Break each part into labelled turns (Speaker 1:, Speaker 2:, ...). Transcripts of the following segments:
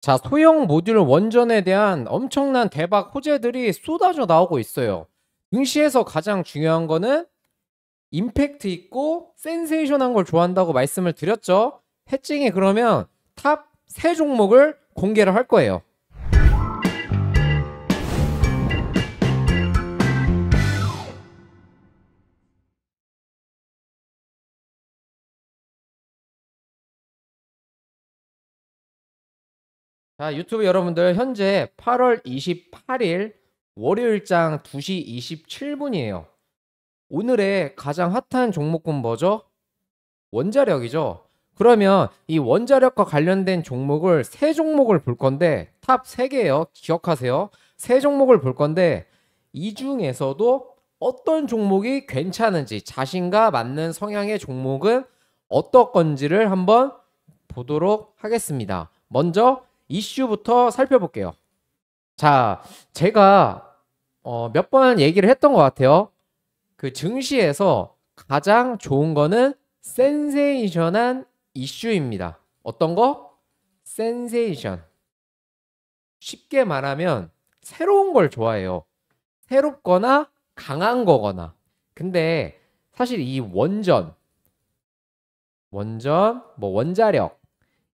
Speaker 1: 자, 소형 모듈 원전에 대한 엄청난 대박 호재들이 쏟아져 나오고 있어요. 증시에서 가장 중요한 거는 임팩트 있고 센세이션한 걸 좋아한다고 말씀을 드렸죠. 해칭이 그러면 탑 3종목을 공개를 할 거예요. 자, 유튜브 여러분들 현재 8월 28일 월요일장 2시 27분이에요. 오늘의 가장 핫한 종목군 뭐죠? 원자력이죠. 그러면 이 원자력과 관련된 종목을 3종목을 볼 건데 탑 3개예요. 기억하세요. 3종목을 볼 건데 이 중에서도 어떤 종목이 괜찮은지 자신과 맞는 성향의 종목은 어떤 건지를 한번 보도록 하겠습니다. 먼저 이슈부터 살펴볼게요. 자, 제가 몇 번 얘기를 했던 것 같아요. 그 증시에서 가장 좋은 거는 센세이션한 이슈입니다. 어떤 거? 센세이션. 쉽게 말하면 새로운 걸 좋아해요. 새롭거나 강한 거거나. 근데 사실 이 원전, 뭐 원자력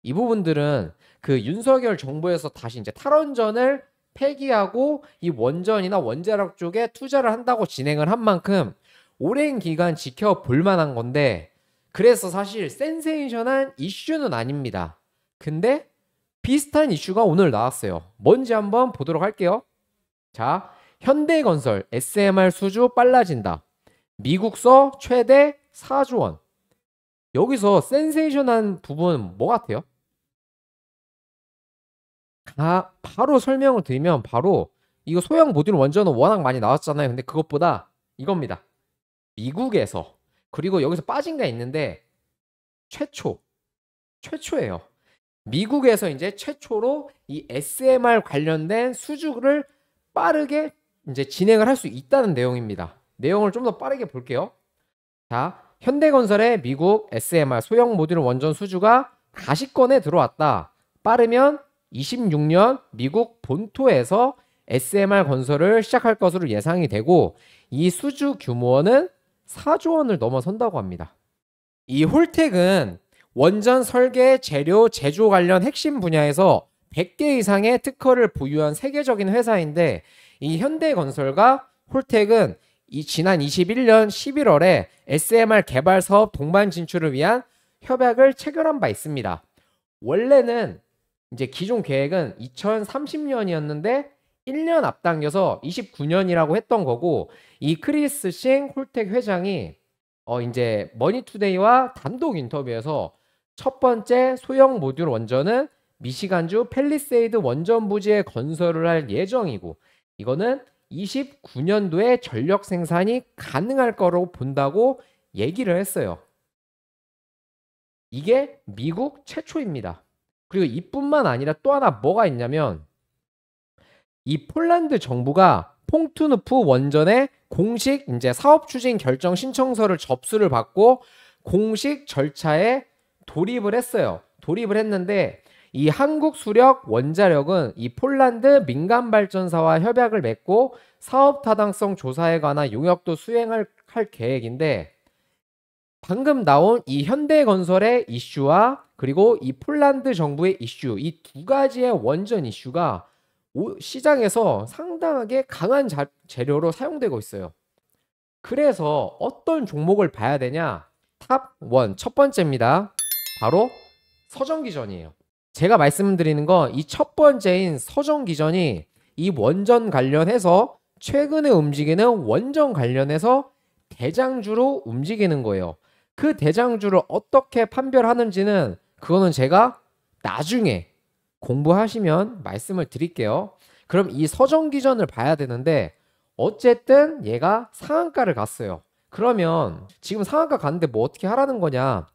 Speaker 1: 이 부분들은 그 윤석열 정부에서 다시 이제 탈원전을 폐기하고 이 원전이나 원자력 쪽에 투자를 한다고 진행을 한 만큼 오랜 기간 지켜볼 만한 건데 그래서 사실 센세이션한 이슈는 아닙니다. 근데 비슷한 이슈가 오늘 나왔어요. 뭔지 한번 보도록 할게요. 자, 현대건설 SMR 수주 빨라진다. 미국서 최대 4조 원. 여기서 센세이션한 부분 뭐 같아요? 바로 설명을 드리면 바로 이거 소형 모듈 원전은 워낙 많이 나왔잖아요. 근데 그것보다 이겁니다. 미국에서 그리고 여기서 빠진 게 있는데 최초예요. 미국에서 이제 최초로 이 SMR 관련된 수주를 빠르게 이제 진행을 할 수 있다는 내용입니다. 내용을 좀 더 빠르게 볼게요. 자, 현대건설의 미국 SMR 소형 모듈 원전 수주가 가시권에 들어왔다. 빠르면 26년 미국 본토에서 SMR 건설을 시작할 것으로 예상이 되고 이 수주 규모는 4조 원을 넘어선다고 합니다. 이 홀텍은 원전 설계, 재료, 제조 관련 핵심 분야에서 100개 이상의 특허를 보유한 세계적인 회사인데 이 현대건설과 홀텍은 지난 21년 11월에 SMR 개발 사업 동반 진출을 위한 협약을 체결한 바 있습니다. 원래는 이제 기존 계획은 2030년이었는데 1년 앞당겨서 29년이라고 했던 거고 이 크리스 싱 홀텍 회장이 이제 머니투데이와 단독 인터뷰에서 첫 번째 소형 모듈 원전은 미시간주 팰리세이드 원전 부지에 건설을 할 예정이고 이거는 29년도에 전력 생산이 가능할 거로 본다고 얘기를 했어요. 이게 미국 최초입니다. 그리고 이뿐만 아니라 또 하나 뭐가 있냐면 이 폴란드 정부가 퐁투누프 원전의 공식 이제 사업 추진 결정 신청서를 접수를 받고 공식 절차에 돌입을 했어요. 돌입을 했는데 이 한국수력 원자력은 이 폴란드 민간발전사와 협약을 맺고 사업 타당성 조사에 관한 용역도 수행할 계획인데 방금 나온 이 현대건설의 이슈와 그리고 이 폴란드 정부의 이슈 이 두 가지의 원전 이슈가 시장에서 상당하게 강한 재료로 사용되고 있어요. 그래서 어떤 종목을 봐야 되냐? 탑 1, 첫 번째입니다. 바로 서정기전이에요. 제가 말씀드리는 건 이 첫 번째인 서정기전이 이 원전 관련해서 최근에 움직이는 원전 관련해서 대장주로 움직이는 거예요. 그 대장주를 어떻게 판별하는지는 그거는 제가 나중에 공부하시면 말씀을 드릴게요. 그럼 이 서정기전을 봐야 되는데 어쨌든 얘가 상한가를 갔어요. 그러면 지금 상한가 갔는데 뭐 어떻게 하라는 거냐?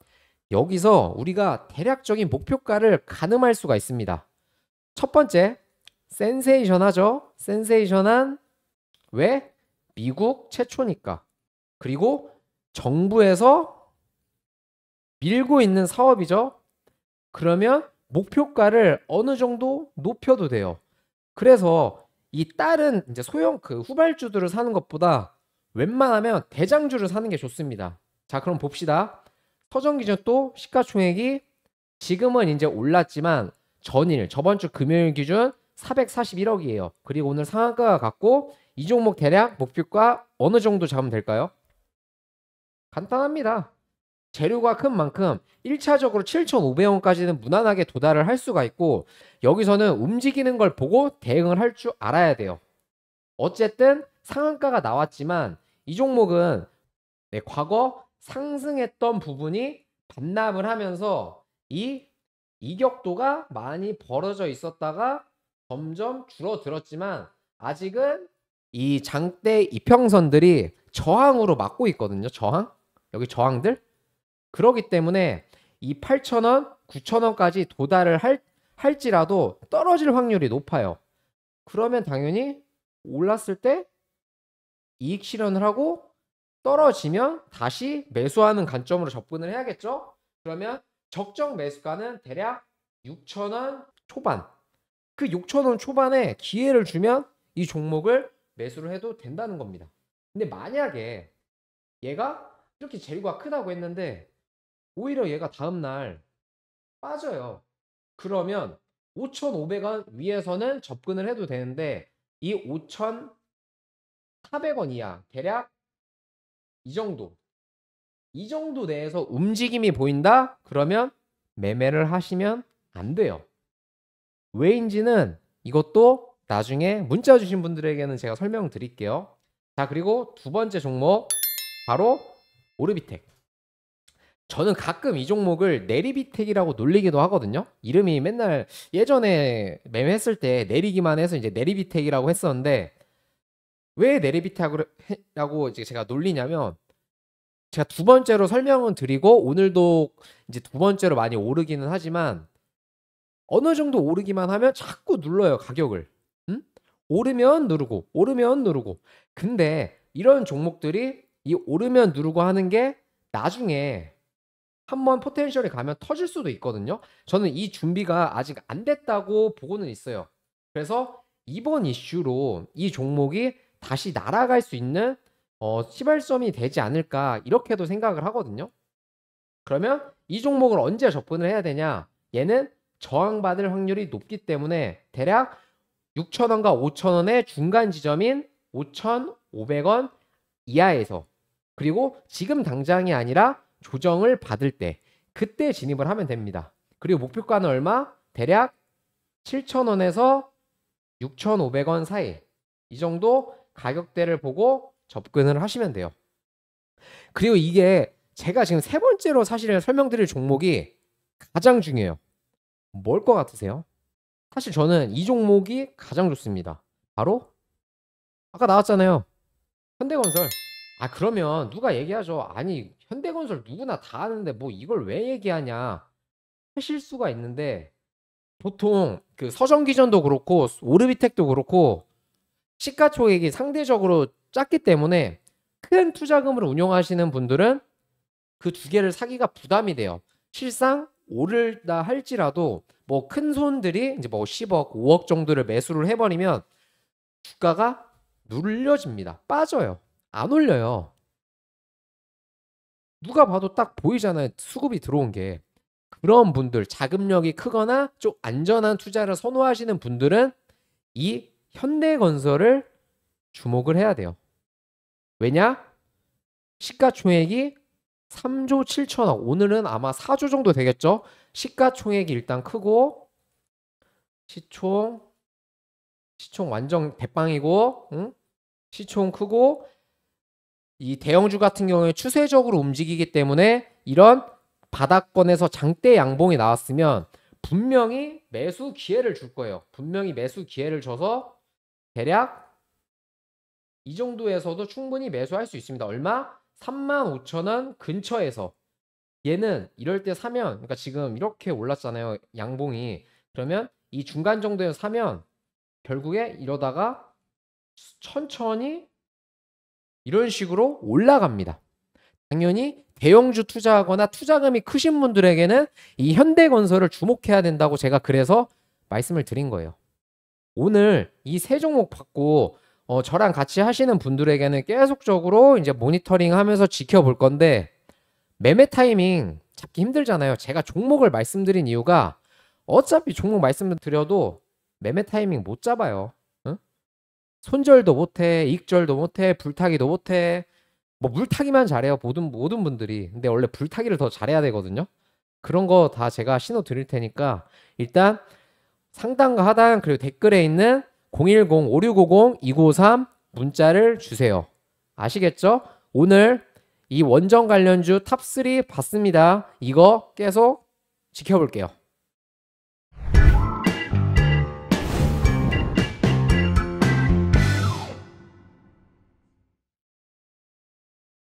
Speaker 1: 여기서 우리가 대략적인 목표가를 가늠할 수가 있습니다. 첫 번째, 센세이션하죠. 센세이션한 왜? 미국 최초니까. 그리고 정부에서 밀고 있는 사업이죠. 그러면 목표가를 어느 정도 높여도 돼요. 그래서 이 다른 이제 소형 그 후발주들을 사는 것보다 웬만하면 대장주를 사는 게 좋습니다. 자, 그럼 봅시다. 서정기준 또 시가총액이 지금은 이제 올랐지만 전일 저번 주 금요일 기준 441억이에요. 그리고 오늘 상한가가 같고 이 종목 대략 목표가 어느 정도 잡으면 될까요? 간단합니다. 재료가 큰 만큼 1차적으로 7,500원까지는 무난하게 도달을 할 수가 있고 여기서는 움직이는 걸 보고 대응을 할 줄 알아야 돼요. 어쨌든 상한가가 나왔지만 이 종목은 과거 상승했던 부분이 반납을 하면서 이 이격도가 많이 벌어져 있었다가 점점 줄어들었지만 아직은 이 장대 이평선들이 저항으로 막고 있거든요. 저항? 여기 저항들? 그러기 때문에 이 8,000원, 9,000원까지 도달을 할지라도 떨어질 확률이 높아요. 그러면 당연히 올랐을 때 이익 실현을 하고 떨어지면 다시 매수하는 관점으로 접근을 해야겠죠? 그러면 적정 매수가는 대략 6,000원 초반. 그 6,000원 초반에 기회를 주면 이 종목을 매수를 해도 된다는 겁니다. 근데 만약에 얘가 이렇게 재료가 크다고 했는데 오히려 얘가 다음날 빠져요. 그러면 5,500원 위에서는 접근을 해도 되는데 이 5,400원 이하 대략 이 정도 내에서 움직임이 보인다? 그러면 매매를 하시면 안 돼요. 왜인지는 이것도 나중에 문자 주신 분들에게는 제가 설명드릴게요. 자, 그리고 두 번째 종목 바로 오르비텍. 저는 가끔 이 종목을 내리비텍이라고 놀리기도 하거든요. 이름이 맨날 예전에 매매했을 때 내리기만 해서 이제 내리비텍이라고 했었는데 왜 내리비텍이라고 이제 제가 놀리냐면 제가 두 번째로 설명은 드리고 오늘도 이제 두 번째로 많이 오르기는 하지만 어느 정도 오르기만 하면 자꾸 눌러요, 가격을. 응? 오르면 누르고 오르면 누르고. 근데 이런 종목들이 이 오르면 누르고 하는 게 나중에 한번 포텐셜이 가면 터질 수도 있거든요. 저는 이 준비가 아직 안 됐다고 보고는 있어요. 그래서 이번 이슈로 이 종목이 다시 날아갈 수 있는 시발점이 되지 않을까 이렇게도 생각을 하거든요. 그러면 이 종목을 언제 접근을 해야 되냐? 얘는 저항받을 확률이 높기 때문에 대략 6,000원과 5,000원의 중간 지점인 5,500원 이하에서 그리고 지금 당장이 아니라 조정을 받을 때 그때 진입을 하면 됩니다. 그리고 목표가는 얼마? 대략 7,000원에서 6,500원 사이 이 정도 가격대를 보고 접근을 하시면 돼요. 그리고 이게 제가 지금 세 번째로 사실 설명드릴 종목이 가장 중요해요. 뭘 것 같으세요? 사실 저는 이 종목이 가장 좋습니다. 바로 아까 나왔잖아요. 현대건설. 아, 그러면 누가 얘기하죠. 아니, 현대건설 누구나 다 아는데 뭐 이걸 왜 얘기하냐 하실 수가 있는데 보통 그 서정기전도 그렇고 오르비텍도 그렇고 시가총액이 상대적으로 작기 때문에 큰 투자금을 운용하시는 분들은 그 두 개를 사기가 부담이 돼요. 실상 오르다 할지라도 뭐 큰 손들이 이제 뭐 10억, 5억 정도를 매수를 해버리면 주가가 눌려집니다. 빠져요. 안 올려요. 누가 봐도 딱 보이잖아요. 수급이 들어온 게. 그런 분들, 자금력이 크거나 좀 안전한 투자를 선호하시는 분들은 이 현대건설을 주목을 해야 돼요. 왜냐? 시가총액이 3조 7천억. 오늘은 아마 4조 정도 되겠죠? 시가총액이 일단 크고 시총 완전 대빵이고 시총 크고 이 대형주 같은 경우에 추세적으로 움직이기 때문에 이런 바닥권에서 장대 양봉이 나왔으면 분명히 매수 기회를 줄 거예요. 분명히 매수 기회를 줘서 대략 이 정도에서도 충분히 매수할 수 있습니다. 얼마? 35,000원 근처에서. 얘는 이럴 때 사면, 그러니까 지금 이렇게 올랐잖아요. 양봉이. 그러면 이 중간 정도에서 사면 결국에 이러다가 천천히 이런 식으로 올라갑니다. 당연히 대형주 투자하거나 투자금이 크신 분들에게는 이 현대건설을 주목해야 된다고 제가 그래서 말씀을 드린 거예요. 오늘 이 세 종목 받고 저랑 같이 하시는 분들에게는 계속적으로 이제 모니터링 하면서 지켜볼 건데, 매매 타이밍 잡기 힘들잖아요. 제가 종목을 말씀드린 이유가 어차피 종목 말씀드려도 매매 타이밍 못 잡아요. 응? 손절도 못해, 익절도 못해, 불타기도 못해. 뭐 물타기만 잘해요, 모든 분들이. 근데 원래 불타기를 더 잘해야 되거든요. 그런 거 다 제가 신호 드릴 테니까 일단 상단과 하단 그리고 댓글에 있는 010-5650-2953 문자를 주세요. 아시겠죠? 오늘 이 원전 관련주 탑3 봤습니다. 이거 계속 지켜볼게요.